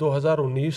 2019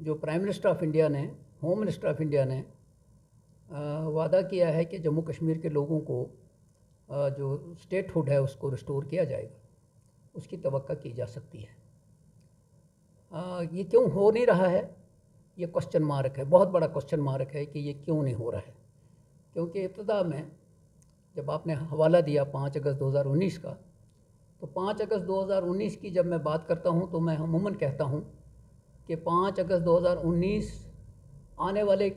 جو prime minister of India نے، home minister of India نے وعدہ کیا ہے کہ جموں کشمیر کے لوگوں کو جو اسٹیٹ ہوڈ ہے اس کو ریسٹور کیا جائے گا، اس کی توقع کی جا سکتی ہے۔ یہ کیوں ہو نہیں رہا ہے، یہ کوسچن مارک ہے، بہت بڑا کوسچن مارک ہے کہ یہ کیوں نہیں ہو رہا ہے۔ کیونکہ ابتدا میں جب آپ نے حوالہ دیا 5 اگست 2019 کا، تو 5 اگست 2019 کی جب میں بات کرتا ہوں تو میں عموماً کہتا ہوں کہ 5 اگست 2019 آنے والے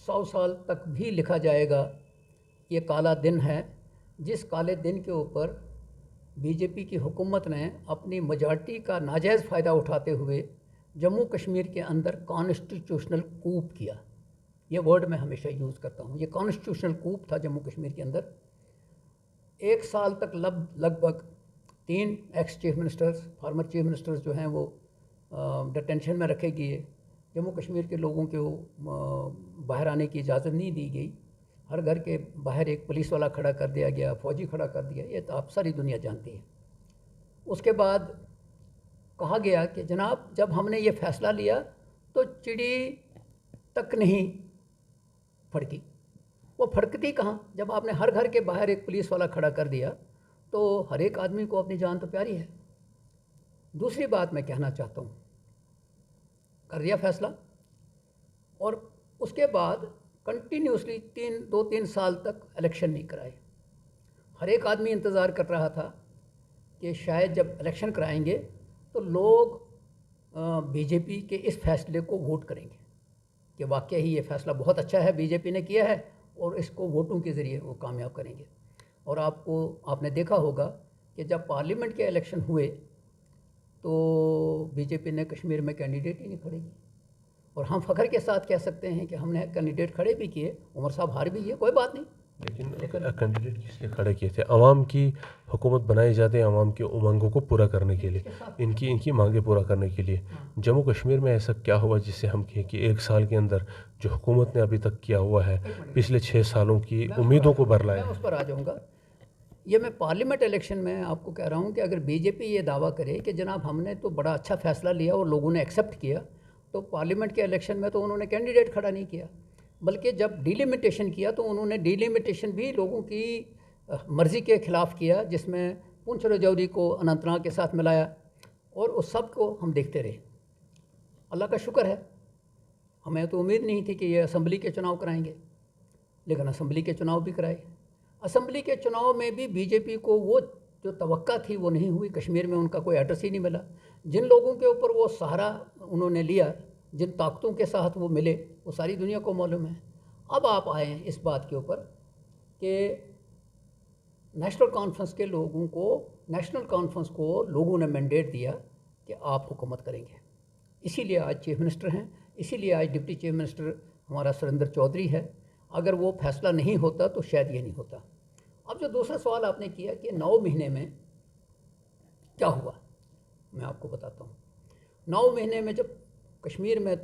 100 سال تک بھی لکھا جائے گا، یہ کالا دن ہے، جس کالے دن کے اوپر بی جے پی کی حکومت نے اپنی میجارٹی کا ناجائز فائدہ اٹھاتے ہوئے جموں کشمیر کے اندر کانسٹیٹیوشنل کوپ کیا۔ یہ ورڈ میں ہمیشہ یوز کرتا ہوں، یہ کانسٹیٹیوشنل کوپ تھا جموں کشمیر کے اندر۔ 1 سال تک لگ بھگ 3 x chief ministers, farmer chief ministers جو ہیں وہ ڈیٹینشن میں رکھے گئے، جموں کشمیر کے لوگوں کو باہر آنے کی اجازت نہیں دی گئی، ہر گھر کے باہر ایک پولیس والا کھڑا کر دیا گیا، فوجی کھڑا کر دیا، یہ تو آپ ساری دنیا جانتی ہے۔ اس کے بعد کہا گیا کہ جناب جب ہم نے یہ فیصلہ لیا تو چڑی تک نہیں پھڑکی، وہ پھڑکتی کہاں جب آپ نے ہر گھر کے باہر ایک پولیس والا کھڑا کر دیا، تو ہر ایک آدمی کو اپنی جان تو پیاری ہے۔ دوسری بات میں کہنا چاہتا ہوں، کر دیا فیصلہ، اور اس کے بعد کنٹینیوسلی 2-3 سال تک الیکشن نہیں کرائے۔ ہر ایک آدمی انتظار کر رہا تھا کہ شاید جب الیکشن کرائیں گے تو لوگ بی جے پی کے اس فیصلے کو ووٹ کریں گے کہ واقعی ہی یہ فیصلہ بہت اچھا ہے، بی جے پی نے کیا ہے، اور اس کو ووٹوں کے ذریعے وہ کامیاب کریں گے۔ اور آپ نے دیکھا ہوگا کہ جب پارلیمنٹ کے الیکشن ہوئے تو بی جے پی نے کشمیر میں کینڈیڈیٹ ہی نہیں کھڑے کی، اور ہم فخر کے ساتھ کہہ سکتے ہیں کہ ہم نے کینڈیڈیٹ کھڑے بھی کیے، عمر صاحب ہار بھی گئے، کوئی بات نہیں۔ لیکن کینڈیڈیٹ کس لیے کھڑے کیے تھے؟ عوام کی حکومت بنائی جاتی ہے عوام کی امنگوں کو پورا کرنے کے لیے، ان کی مانگیں پورا کرنے کے لیے۔ جموں کشمیر میں ایسا کیا ہوا جس سے ہم کہیں کہ 1 سال کے اندر جو حکومت نے ابھی تک کیا ہوا ہے پچھلے 6 سالوں کی امیدوں کو برلایا؟ میں اس پر آ جاؤں گا۔ یہ میں پارلیمنٹ الیکشن میں آپ کو کہہ رہا ہوں کہ اگر بی جے پی یہ دعویٰ کرے کہ جناب ہم نے تو بڑا اچھا فیصلہ لیا اور لوگوں نے ایکسیپٹ کیا، تو پارلیمنٹ کے الیکشن میں تو انہوں نے کینڈیڈیٹ کھڑا نہیں کیا، بلکہ جب ڈیلیمیٹیشن کیا تو انہوں نے ڈیلیمیٹیشن بھی لوگوں کی مرضی کے خلاف کیا، جس میں پونچھ راجوری کو اننت ناگ کے ساتھ ملایا، اور اس سب کو ہم دیکھتے رہے۔ اللہ کا شکر ہے، ہمیں تو امید نہیں تھی کہ یہ اسمبلی کے چناؤ کرائیں گے، لیکن اسمبلی کے چناؤ بھی کرائے۔ اسمبلی کے چناؤ میں بھی بی جے پی کو وہ جو توقع تھی وہ نہیں ہوئی، کشمیر میں ان کا کوئی ایڈریس ہی نہیں ملا۔ جن لوگوں کے اوپر وہ سہارا انہوں نے لیا، جن طاقتوں کے ساتھ وہ ملے، وہ ساری دنیا کو معلوم ہے۔ اب آپ آئے ہیں اس بات کے اوپر کہ نیشنل کانفرنس کو لوگوں نے مینڈیٹ دیا کہ آپ حکومت کریں گے، اسی لیے آج چیف منسٹر ہیں، اسی لیے آج ڈپٹی چیف منسٹر ہمارا سریندر چودھری ہے۔ اگر وہ فیصلہ نہیں ہوتا تو شاید یہ نہیں ہوتا۔ اب جو دوسرا سوال آپ نے کیا کہ 9 مہینے میں کیا ہوا، میں آپ کو بتاتا ہوں۔ 9 مہینے میں جب کشمیر میں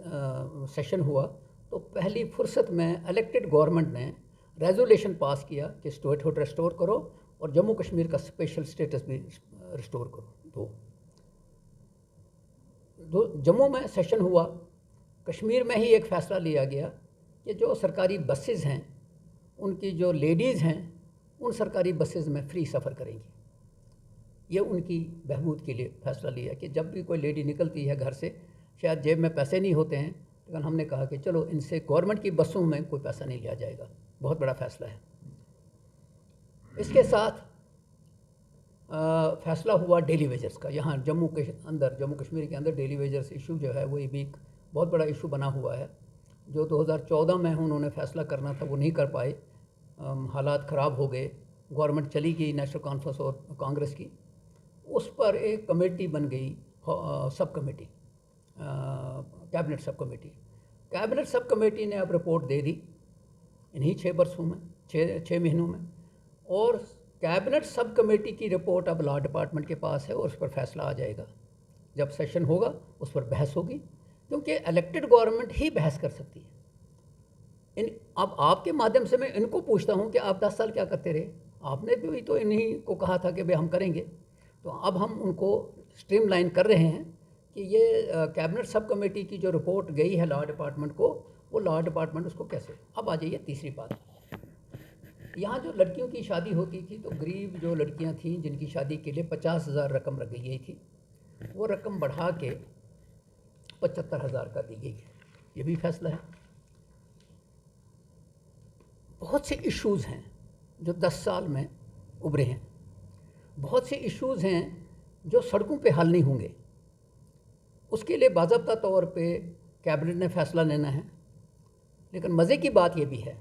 سیشن ہوا تو پہلی فرصت میں الیکٹڈ گورنمنٹ نے ریزولیشن پاس کیا کہ اسٹیٹ ہوڈ ریسٹور کرو اور جموں کشمیر کا اسپیشل اسٹیٹس بھی ریسٹور کرو۔ جموں میں سیشن ہوا، کشمیر میں ہی ایک فیصلہ لیا گیا کہ جو سرکاری بسز ہیں ان کی جو لیڈیز ہیں ان سرکاری بسز میں فری سفر کریں گی۔ یہ ان کی بہبود کے لیے فیصلہ لیا کہ جب بھی کوئی لیڈی نکلتی ہے گھر سے، شاید جیب میں پیسے نہیں ہوتے ہیں، لیکن ہم نے کہا کہ چلو ان سے گورنمنٹ کی بسوں میں کوئی پیسہ نہیں لیا جائے گا۔ بہت بڑا فیصلہ ہے۔ اس کے ساتھ فیصلہ ہوا ڈیلی ویجرز کا۔ یہاں جموں کشمیر کے اندر ڈیلی ویجرز ایشو جو ہے وہ بھی ایک بہت بڑا ایشو بنا ہوا ہے، جو 2014 میں انہوں نے فیصلہ کرنا تھا وہ نہیں کر پائے، حالات خراب ہو گئے، گورنمنٹ چلی گئی نیشنل کانفرنس اور کانگریس کی۔ اس پر ایک کمیٹی بن گئی، سب کمیٹی، کیبنٹ سب کمیٹی۔ کیبنٹ سب کمیٹی نے اب رپورٹ دے دی انہی 6 مہینوں میں، اور کیبنٹ سب کمیٹی کی رپورٹ اب لا ڈپارٹمنٹ کے پاس ہے اور اس پر فیصلہ آ جائے گا۔ جب سیشن ہوگا اس پر بحث ہوگی، کیونکہ الیکٹڈ گورنمنٹ ہی بحث کر سکتی ہے۔ اب آپ کے مادھیم سے میں ان کو پوچھتا ہوں کہ آپ 10 سال کیا کرتے رہے؟ آپ نے بھی تو انہی کو کہا تھا کہ بھئی ہم کریں گے، تو اب ہم ان کو اسٹریم لائن کر رہے ہیں کہ یہ کیبنٹ سب کمیٹی کی جو رپورٹ گئی ہے لا ڈپارٹمنٹ کو، وہ لا ڈپارٹمنٹ اس کو کیسے. اب آ جائیے تیسری بات. یہاں جو لڑکیوں کی شادی ہوتی تھی تو غریب جو لڑکیاں تھیں جن کی شادی کے لیے 50,000 رقم رکھی گئی تھی، وہ رقم بڑھا کے 75,000 کا دی گئی ہے. یہ بھی فیصلہ ہے. بہت سے ایشوز ہیں جو 10 سال میں ابھرے ہیں. بہت سے ایشوز ہیں جو سڑکوں پہ حل نہیں ہوں گے. اس کے لیے باضابطہ طور پہ کیبنٹ نے فیصلہ لینا ہے. لیکن مزے کی بات یہ بھی ہے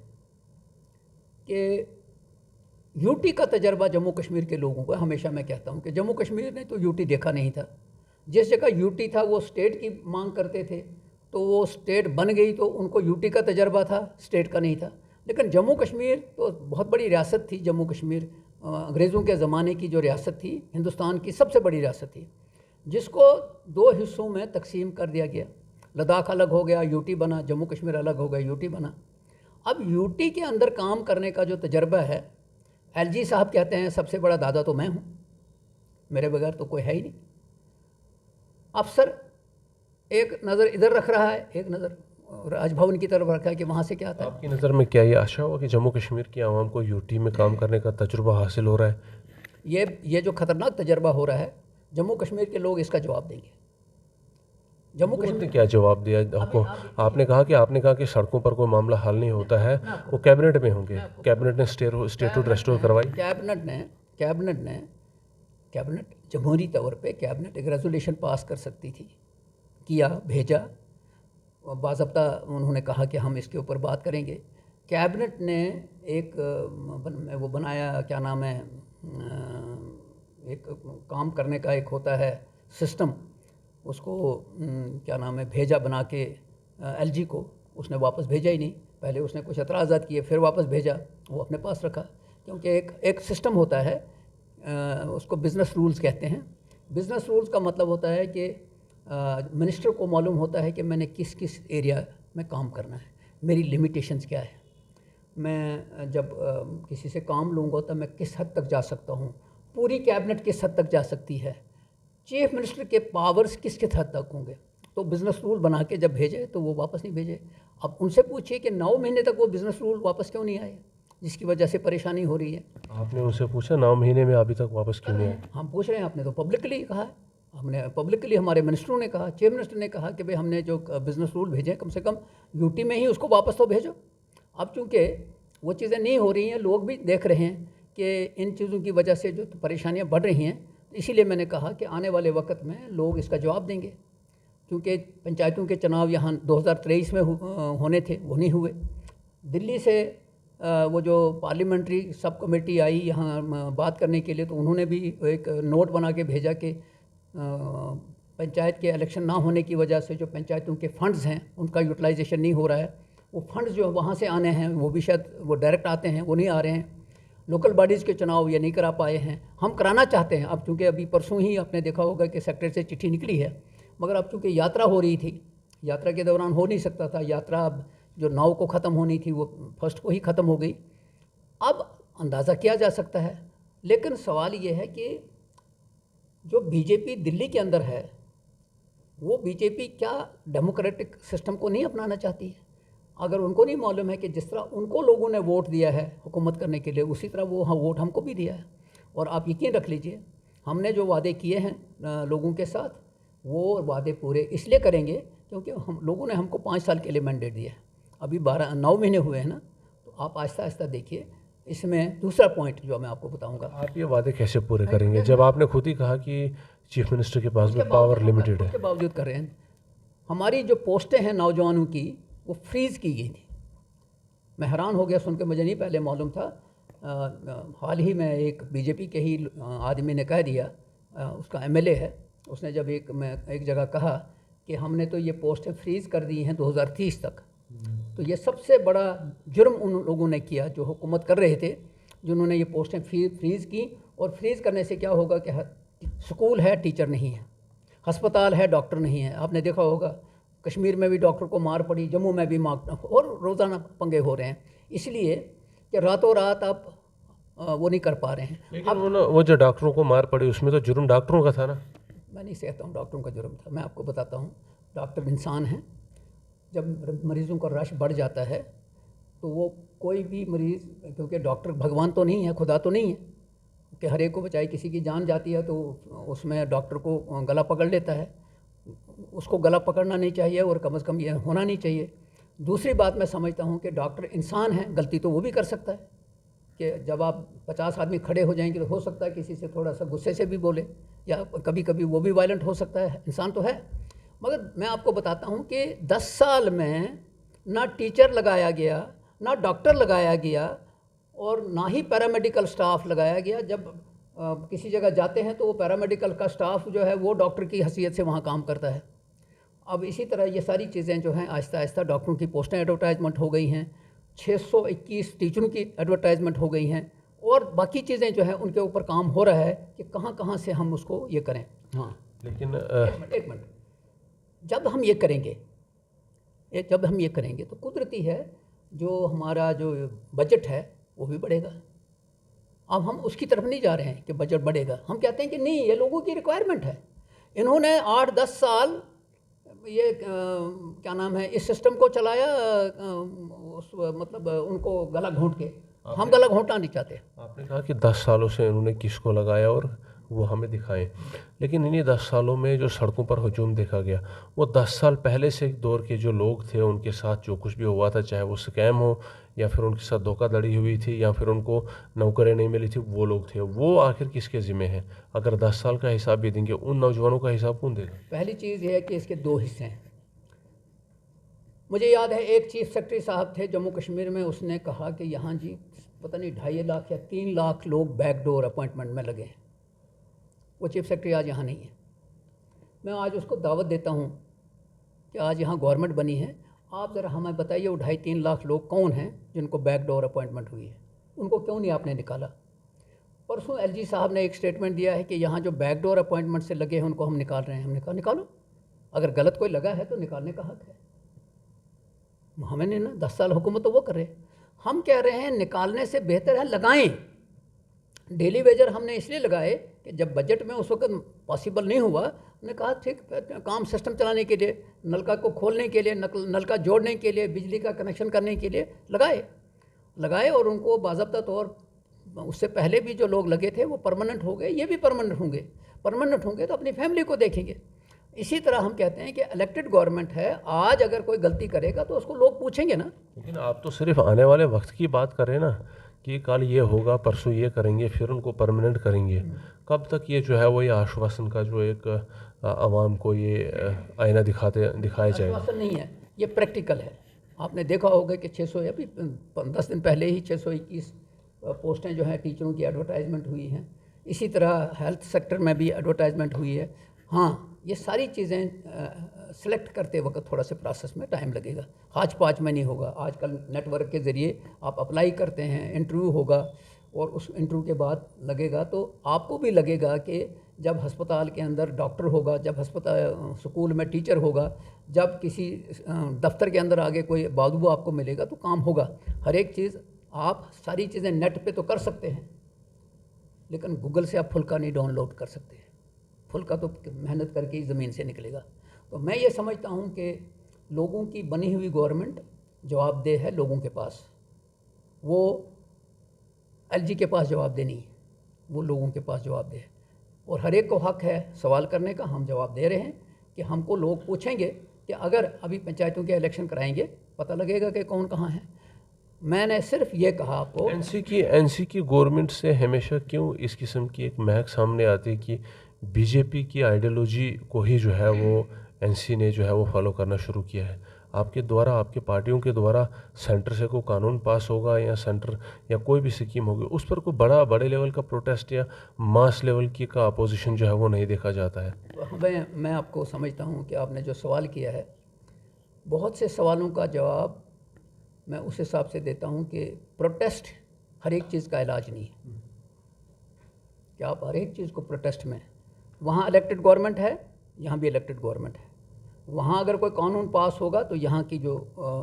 کہ یو ٹی کا تجربہ جموں کشمیر کے لوگوں کا، ہمیشہ میں کہتا ہوں کہ جموں کشمیر نے تو یو ٹی دیکھا نہیں تھا. جس جگہ یو ٹی تھا وہ اسٹیٹ کی مانگ کرتے تھے، تو وہ اسٹیٹ بن گئی تو ان کو یو ٹی کا تجربہ تھا، اسٹیٹ کا نہیں تھا. لیکن جموں کشمیر تو بہت بڑی ریاست تھی. جموں کشمیر انگریزوں کے زمانے کی جو ریاست تھی، ہندوستان کی سب سے بڑی ریاست تھی، جس کو 2 حصوں میں تقسیم کر دیا گیا. لداخ الگ ہو گیا، یو ٹی بنا. جموں کشمیر الگ ہو گیا، یو ٹی بنا. اب یو ٹی کے اندر کام کرنے کا جو تجربہ ہے، ایل جی صاحب کہتے ہیں سب سے بڑا دادا تو میں ہوں، میرے بغیر تو کوئی ہے ہی نہیں. افسر ایک نظر ادھر رکھ رہا ہے، ایک نظر راج بھون کی طرف رکھا ہے کہ وہاں سے کیا آتا ہے. آپ کی نظر میں کیا یہ آشا ہوا کہ جموں کشمیر کی عوام کو یو ٹی میں کام کرنے کا تجربہ حاصل ہو رہا ہے؟ یہ جو خطرناک تجربہ ہو رہا ہے، جموں کشمیر کے لوگ اس کا جواب دیں گے. جموں حکومت کشمیر نے کیا جواب دیا آپ کو؟ آپ نے کہا کہ سڑکوں پر کوئی معاملہ حل نہیں ہوتا ہے، وہ کیبنٹ میں ہوں گے. کیبنٹ نے اسٹیٹوٹ ریسٹور کروائی. کیبنٹ جمہوری طور پہ کیبنٹ ایک ریزولیشن پاس کر سکتی تھی. کیا بھیجا، باضابطہ انہوں نے کہا کہ ہم اس کے اوپر بات کریں گے. کیبنٹ نے ایک وہ بنایا، کیا نام ہے، ایک کام کرنے کا ایک ہوتا ہے سسٹم، اس کو کیا نام ہے، بھیجا بنا کے ایل جی کو. اس نے واپس بھیجا ہی نہیں. پہلے اس نے کچھ اعتراضات کیے، پھر واپس بھیجا. وہ اپنے پاس رکھا، کیونکہ ایک سسٹم ہوتا ہے، اس کو بزنس رولز کہتے ہیں. بزنس رولز کا مطلب ہوتا ہے کہ منسٹر کو معلوم ہوتا ہے کہ میں نے کس کس ایریا میں کام کرنا ہے، میری لمیٹیشنز کیا ہے، میں جب کسی سے کام لوں گا تو میں کس حد تک جا سکتا ہوں، پوری کیبنٹ کس حد تک جا سکتی ہے، چیف منسٹر کے پاورز کس حد تک ہوں گے. تو بزنس رول بنا کے جب بھیجے تو وہ واپس نہیں بھیجے. اب ان سے پوچھیے کہ 9 مہینے تک وہ بزنس رول واپس کیوں نہیں آئے، جس کی وجہ سے پریشانی ہو رہی ہے. آپ نے ان سے پوچھا 9 مہینے میں ابھی تک واپس کیوں نہیں آئے؟ ہم پوچھ رہے ہیں. آپ نے تو پبلکلی کہا ہے، ہم نے پبلکلی، ہمارے منسٹروں نے کہا، چیف منسٹر نے کہا کہ بھئی ہم نے جو بزنس رول بھیجے کم سے کم یو ٹی میں ہی اس کو واپس تو بھیجو. اب چونکہ وہ چیزیں نہیں ہو رہی ہیں، لوگ بھی دیکھ رہے ہیں کہ ان چیزوں کی وجہ سے جو پریشانیاں بڑھ رہی ہیں، اسی لیے میں نے کہا کہ آنے والے وقت میں لوگ اس کا جواب دیں گے. کیونکہ پنچایتوں کے چناؤ یہاں 2023 میں ہونے تھے، وہ نہیں ہوئے. دلی سے وہ جو پارلیمنٹری سب کمیٹی آئی یہاں بات کرنے کے لیے، تو انہوں نے بھی ایک نوٹ بنا کے بھیجا کہ پنچایت کے الیکشن نہ ہونے کی وجہ سے جو پنچایتوں کے فنڈز ہیں ان کا یوٹیلائزیشن نہیں ہو رہا ہے. وہ فنڈز جو وہاں سے آنے ہیں وہ بھی شاید وہ ڈائریکٹ آتے ہیں، وہ نہیں آ رہے ہیں. لوکل باڈیز کے چناؤ یہ نہیں کرا پائے ہیں. ہم کرانا چاہتے ہیں. اب چونکہ ابھی پرسوں ہی آپ نے دیکھا ہوگا کہ سیکٹریٹ سے چٹھی نکلی ہے، مگر اب چونکہ یاترا ہو رہی تھی، یاترا کے دوران ہو نہیں سکتا تھا. یاترا اب جو 9 کو ختم ہونی تھی وہ 1 کو ہی ختم ہو گئی. اب اندازہ کیا جا سکتا ہے. لیکن سوال یہ ہے کہ جو بی جے پی دلی کے اندر ہے، وہ بی جے پی کیا ڈیموکریٹک سسٹم کو نہیں اپنانا چاہتی ہے؟ اگر ان کو نہیں معلوم ہے کہ جس طرح ان کو لوگوں نے ووٹ دیا ہے حکومت کرنے کے لیے، اسی طرح وہ ووٹ ہم کو بھی دیا ہے. اور آپ یقین رکھ لیجئے، ہم نے جو وعدے کیے ہیں لوگوں کے ساتھ، وہ وعدے پورے اس لیے کریں گے کیونکہ ہم لوگوں نے ہم کو 5 سال کے لیے مینڈیٹ دیا ہے. ابھی 9 مہینے ہوئے ہیں نا. تو آپ آہستہ آہستہ دیکھیے. اس میں دوسرا پوائنٹ جو میں آپ کو بتاؤں گا، آپ یہ وعدے کیسے پورے کریں گے جب آپ نے خود ہی کہا کہ چیف منسٹر کے پاس بھی پاور لمیٹڈ ہے؟ اس کے باوجود کر رہے ہیں. ہماری جو پوسٹیں ہیں نوجوانوں کی، وہ فریز کی گئی تھی. میں حیران ہو گیا سن کے، مجھے نہیں پہلے معلوم تھا. حال ہی میں ایک بی جے پی کے ہی آدمی نے کہہ دیا، اس کا ایم ایل اے ہے، اس نے جب ایک جگہ کہا کہ ہم نے تو یہ پوسٹیں فریز کر دی ہیں 2030 تک. تو یہ سب سے بڑا جرم ان لوگوں نے کیا جو حکومت کر رہے تھے، جنہوں نے یہ پوسٹیں فریز کی. اور فریز کرنے سے کیا ہوگا کہ سکول ہے، ٹیچر نہیں ہے، ہسپتال ہے، ڈاکٹر نہیں ہے. آپ نے دیکھا ہوگا کشمیر میں بھی ڈاکٹر کو مار پڑی، جموں میں بھی اور روزانہ پنگے ہو رہے ہیں. اس لیے کہ راتوں رات آپ وہ نہیں کر پا رہے ہیں. لیکن وہ جو ڈاکٹروں کو مار پڑی، اس میں تو جرم ڈاکٹروں کا تھا نا. میں نہیں کہتا ہوں ڈاکٹروں کا جرم تھا، میں آپ کو بتاتا ہوں ڈاکٹر انسان ہیں. جب مریضوں کا رش بڑھ جاتا ہے تو وہ کوئی بھی مریض، کیونکہ ڈاکٹر بھگوان تو نہیں ہے، خدا تو نہیں ہے کہ ہر ایک کو بچائے، کسی کی جان جاتی ہے تو اس میں ڈاکٹر کو گلا پکڑ لیتا ہے. اس کو گلا پکڑنا نہیں چاہیے اور کم از کم یہ ہونا نہیں چاہیے. دوسری بات میں سمجھتا ہوں کہ ڈاکٹر انسان ہے، غلطی تو وہ بھی کر سکتا ہے کہ جب آپ 50 آدمی کھڑے ہو جائیں گے تو ہو سکتا ہے کسی سے تھوڑا سا غصے سے بھی بولے، یا کبھی کبھی وہ بھی وائلنٹ ہو سکتا ہے، انسان تو ہے. مگر میں آپ کو بتاتا ہوں کہ 10 سال میں نہ ٹیچر لگایا گیا، نہ ڈاکٹر لگایا گیا، اور نہ ہی پیرامیڈیکل سٹاف لگایا گیا. جب کسی جگہ جاتے ہیں تو وہ پیرامیڈیکل کا سٹاف جو ہے وہ ڈاکٹر کی حیثیت سے وہاں کام کرتا ہے. اب اسی طرح یہ ساری چیزیں جو ہیں آہستہ آہستہ ڈاکٹروں کی پوسٹیں ایڈورٹائزمنٹ ہو گئی ہیں، 621 ٹیچروں کی ایڈورٹائزمنٹ ہو گئی ہیں، اور باقی چیزیں جو ہیں ان کے اوپر کام ہو رہا ہے کہ کہاں کہاں سے ہم اس کو یہ کریں. ہاں لیکن ایک منٹ جب ہم یہ کریں گے تو قدرتی ہے جو ہمارا جو بجٹ ہے وہ بھی بڑھے گا. اب ہم اس کی طرف نہیں جا رہے ہیں کہ بجٹ بڑھے گا، ہم کہتے ہیں کہ نہیں، یہ لوگوں کی ریکوائرمنٹ ہے. انہوں نے 8-10 سال یہ کیا نام ہے اس سسٹم کو چلایا، مطلب ان کو گلا گھونٹ کے. ہم گلا گھونٹنا نہیں چاہتے. آپ نے کہا کہ 10 سالوں سے انہوں نے کس کو لگایا اور وہ ہمیں دکھائیں، لیکن انہی 10 سالوں میں جو سڑکوں پر ہجوم دیکھا گیا وہ 10 سال پہلے سے ایک دور کے جو لوگ تھے ان کے ساتھ جو کچھ بھی ہوا تھا، چاہے وہ سکیم ہو یا پھر ان کے ساتھ دھوکہ دھڑی ہوئی تھی یا پھر ان کو نوکریں نہیں ملی تھی، وہ لوگ تھے. وہ آخر کس کے ذمہ ہیں؟ اگر 10 سال کا حساب بھی دیں گے ان نوجوانوں کا حساب کون دے گا؟ پہلی چیز یہ ہے کہ اس کے 2 حصے ہیں. مجھے یاد ہے ایک چیف سیکرٹری صاحب تھے جموں کشمیر میں، اس نے کہا کہ یہاں جی پتہ نہیں 2.5 لاکھ یا 3 لاکھ لوگ بیک ڈور اپوائنٹمنٹ میں لگے ہیں. وہ چیف سیکرٹری آج یہاں نہیں ہے. میں آج اس کو دعوت دیتا ہوں کہ آج یہاں گورنمنٹ بنی ہے، آپ ذرا ہمیں بتائیے وہ 2.5-3 لاکھ لوگ کون ہیں جن کو بیک ڈور اپوائنٹمنٹ ہوئی ہے، ان کو کیوں نہیں آپ نے نکالا؟ پرسوں ایل جی صاحب نے ایک سٹیٹمنٹ دیا ہے کہ یہاں جو بیک ڈور اپوائنٹمنٹ سے لگے ہیں ان کو ہم نکال رہے ہیں. ہم نے کہا نکالو، اگر غلط کوئی لگا ہے تو نکالنے کا حق ہے. ہمیں نہیں نا، 10 سال حکومت تو وہ کر رہے ہیں. ہم کہہ رہے ہیں نکالنے سے بہتر ہے لگائیں. ڈیلی ویجر ہم نے اس لیے لگائے کہ جب بجٹ میں اس وقت پاسبل نہیں ہوا، ہم نے کہا ٹھیک کام سسٹم چلانے کے لیے، نلکا کو کھولنے کے لیے، نلکا جوڑنے کے لیے، بجلی کا کنیکشن کرنے کے لیے لگائے اور ان کو باضابطہ طور اس سے پہلے بھی جو لوگ لگے تھے وہ پرماننٹ ہو گئے، یہ بھی پرماننٹ ہوں گے تو اپنی فیملی کو دیکھیں گے. اسی طرح ہم کہتے ہیں کہ الیکٹڈ گورنمنٹ ہے، آج اگر کوئی غلطی کرے گا تو اس کو لوگ پوچھیں گے نا. لیکن آپ تو صرف آنے والے وقت کی بات کریں نا کہ کل یہ ہوگا، پرسوں یہ کریں گے، پھر ان کو پرماننٹ کریں گے. کب تک یہ جو ہے وہ یہ آشواسن کا جو ایک عوام کو یہ آئینہ دکھایا جائے گا؟ آشواسن نہیں ہے، یہ پریکٹیکل ہے. آپ نے دیکھا ہوگا کہ 600 ابھی 10 دن پہلے ہی 621 پوسٹیں جو ہیں ٹیچروں کی ایڈورٹائزمنٹ ہوئی ہیں. اسی طرح ہیلتھ سیکٹر میں بھی ایڈورٹائزمنٹ ہوئی ہے. ہاں یہ ساری چیزیں سلیکٹ کرتے وقت تھوڑا سے پروسیس میں ٹائم لگے گا، آج 5 میں نہیں ہوگا. آج کل نیٹ ورک کے ذریعے آپ اپلائی کرتے ہیں، انٹرویو ہوگا اور اس انٹرویو کے بعد لگے گا. تو آپ کو بھی لگے گا کہ جب ہسپتال کے اندر ڈاکٹر ہوگا، جب سکول میں ٹیچر ہوگا، جب کسی دفتر کے اندر آگے کوئی بازو آپ کو ملے گا تو کام ہوگا. ہر ایک چیز آپ ساری چیزیں نیٹ پہ تو کر سکتے ہیں، لیکن گوگل سے آپ پھلکا نہیں ڈاؤن لوڈ کر سکتے. پھلکا تو محنت کر کے ہی زمین سے نکلے گا. تو میں یہ سمجھتا ہوں کہ لوگوں کی بنی ہوئی گورنمنٹ جواب دہ ہے لوگوں کے پاس. وہ ایل جی کے پاس جواب دہ نہیں ہے، وہ لوگوں کے پاس جواب دہ ہے. اور ہر ایک کو حق ہے سوال کرنے کا. ہم جواب دے رہے ہیں کہ ہم کو لوگ پوچھیں گے کہ اگر ابھی پنچایتوں کے الیکشن کرائیں گے پتہ لگے گا کہ کون کہاں ہے. میں نے صرف یہ کہا آپ کو، این سی کی گورنمنٹ سے ہمیشہ کیوں اس قسم کی ایک مہک سامنے آتی کہ بی جے پی کی آئیڈیالوجی کو ہی جو ہے وہ این سی نے جو ہے وہ فالو کرنا شروع کیا ہے؟ آپ کے دوارا، آپ کے پارٹیوں کے دوارا سینٹر سے کوئی قانون پاس ہوگا یا سینٹر یا کوئی بھی سکیم ہوگی، اس پر کوئی بڑے لیول کا پروٹیسٹ یا ماس لیول کی کا اپوزیشن جو ہے وہ نہیں دیکھا جاتا ہے؟ میں آپ کو سمجھتا ہوں کہ آپ نے جو سوال کیا ہے، بہت سے سوالوں کا جواب میں اس حساب سے دیتا ہوں کہ پروٹیسٹ ہر ایک چیز کا علاج نہیں ہے کہ آپ ہر ایک چیز کو پروٹیسٹ میں. وہاں الیکٹڈ گورنمنٹ ہے، یہاں بھی الیکٹڈ گورنمنٹ ہے. وہاں اگر کوئی قانون پاس ہوگا تو یہاں کی جو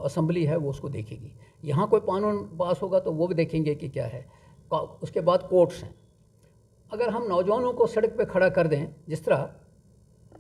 اسمبلی ہے وہ اس کو دیکھے گی. یہاں کوئی قانون پاس ہوگا تو وہ بھی دیکھیں گے کہ کیا ہے. اس کے بعد کورٹس ہیں. اگر ہم نوجوانوں کو سڑک پہ کھڑا کر دیں، جس طرح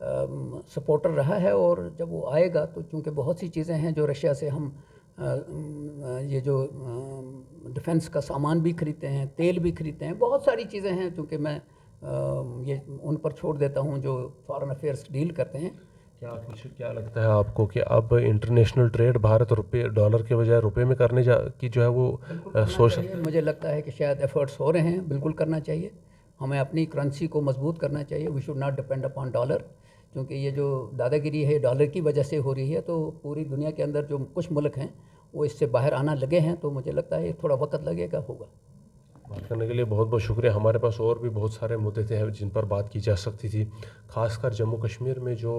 سپورٹر رہا ہے، اور جب وہ آئے گا تو چونکہ بہت سی چیزیں ہیں جو رشیا سے ہم یہ جو ڈیفنس کا سامان بھی خریدتے ہیں، تیل بھی خریدتے ہیں، بہت ساری چیزیں ہیں، چونکہ میں یہ ان پر چھوڑ دیتا ہوں جو فارن افیئرس ڈیل کرتے ہیں۔ کیا لگتا ہے آپ کو کہ اب انٹرنیشنل ٹریڈ بھارت ڈالر کے بجائے روپے میں کرنے کی جو ہے وہ سوچ؟ مجھے لگتا ہے کہ شاید ایفرٹس ہو رہے ہیں، بالکل کرنا چاہیے، ہمیں اپنی کرنسی کو مضبوط کرنا چاہیے۔ We should not depend upon dollar, کیونکہ یہ جو دادا گیری ہے ڈالر کی وجہ سے ہو رہی ہے، تو پوری دنیا کے اندر جو کچھ ملک ہیں وہ اس سے باہر آنا لگے ہیں، تو مجھے لگتا ہے تھوڑا وقت لگے گا، ہوگا۔ بات کرنے کے لیے بہت بہت شکریہ۔ ہمارے پاس اور بھی بہت سارے مدعے تھے جن پر بات کی جا سکتی تھی، خاص کر جموں کشمیر میں جو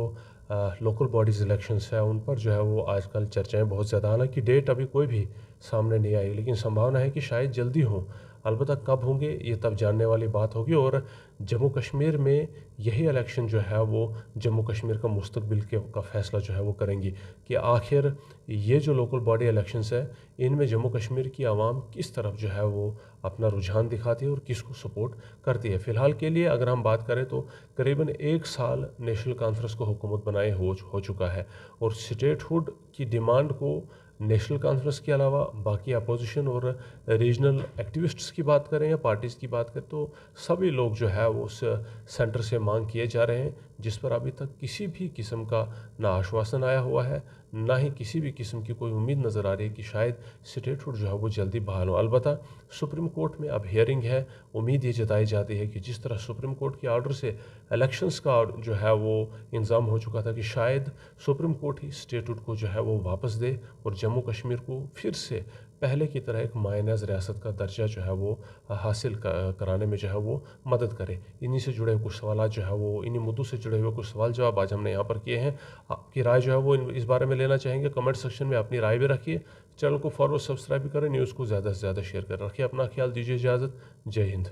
لوکل باڈیز الیکشنز ہیں ان پر جو ہے وہ آج کل چرچائیں بہت زیادہ، حالانکہ ڈیٹ ابھی کوئی بھی سامنے نہیں آئی، لیکن سمبھاونا ہے کہ شاید جلدی ہوں۔ البتہ کب ہوں گے یہ تب جاننے والی بات ہوگی، اور جموں کشمیر میں یہی الیکشن جو ہے وہ جموں کشمیر کا مستقبل کا فیصلہ جو ہے وہ کریں گی کہ آخر یہ جو لوکل باڈی الیکشنز ہے ان میں جموں کشمیر کی عوام کس طرف جو ہے وہ اپنا رجحان دکھاتی ہے اور کس کو سپورٹ کرتی ہے۔ فی الحال کے لیے اگر ہم بات کریں تو قریباً 1 سال نیشنل کانفرنس کو حکومت بنائے ہو چکا ہے، اور اسٹیٹ ہوڈ کی ڈیمانڈ کو نیشنل کانفرنس کے علاوہ باقی اپوزیشن اور ریجنل ایکٹیوسٹس کی بات کریں یا پارٹیز کی بات کریں تو سبھی لوگ جو ہے وہ اس سینٹر سے مانگ کیے جا رہے ہیں، جس پر ابھی تک کسی بھی قسم کا نہ آشواسن آیا ہوا ہے، نہ ہی کسی بھی قسم کی کوئی امید نظر آ رہی ہے کہ شاید اسٹیٹ ہوڈ جو ہے وہ جلدی بحال ہو۔ البتہ سپریم کورٹ میں اب ہیئرنگ ہے، امید یہ جتائی جاتی ہے کہ جس طرح سپریم کورٹ کے آرڈر سے الیکشنز کا جو ہے وہ انظام ہو چکا تھا کہ شاید سپریم کورٹ ہی اسٹیٹ ہوڈ کو جو ہے وہ واپس دے اور جموں کشمیر کو پھر سے پہلے کی طرح ایک مایہ ناز ریاست کا درجہ جو ہے وہ حاصل کرانے میں جو ہے وہ مدد کرے۔ انہی سے جڑے کچھ سوالات جو ہے وہ انہی مدعوں سے جڑے ہوئے کچھ سوال جواب آج ہم نے یہاں پر کیے ہیں۔ آپ کی رائے جو ہے وہ اس بارے میں لینا چاہیں گے، کمنٹ سیکشن میں اپنی رائے بھی رکھیے، چینل کو فالو سبسکرائب بھی کریں، نیوز کو زیادہ سے زیادہ شیئر کریں۔ رکھیے اپنا خیال، دیجیے اجازت، جے ہند۔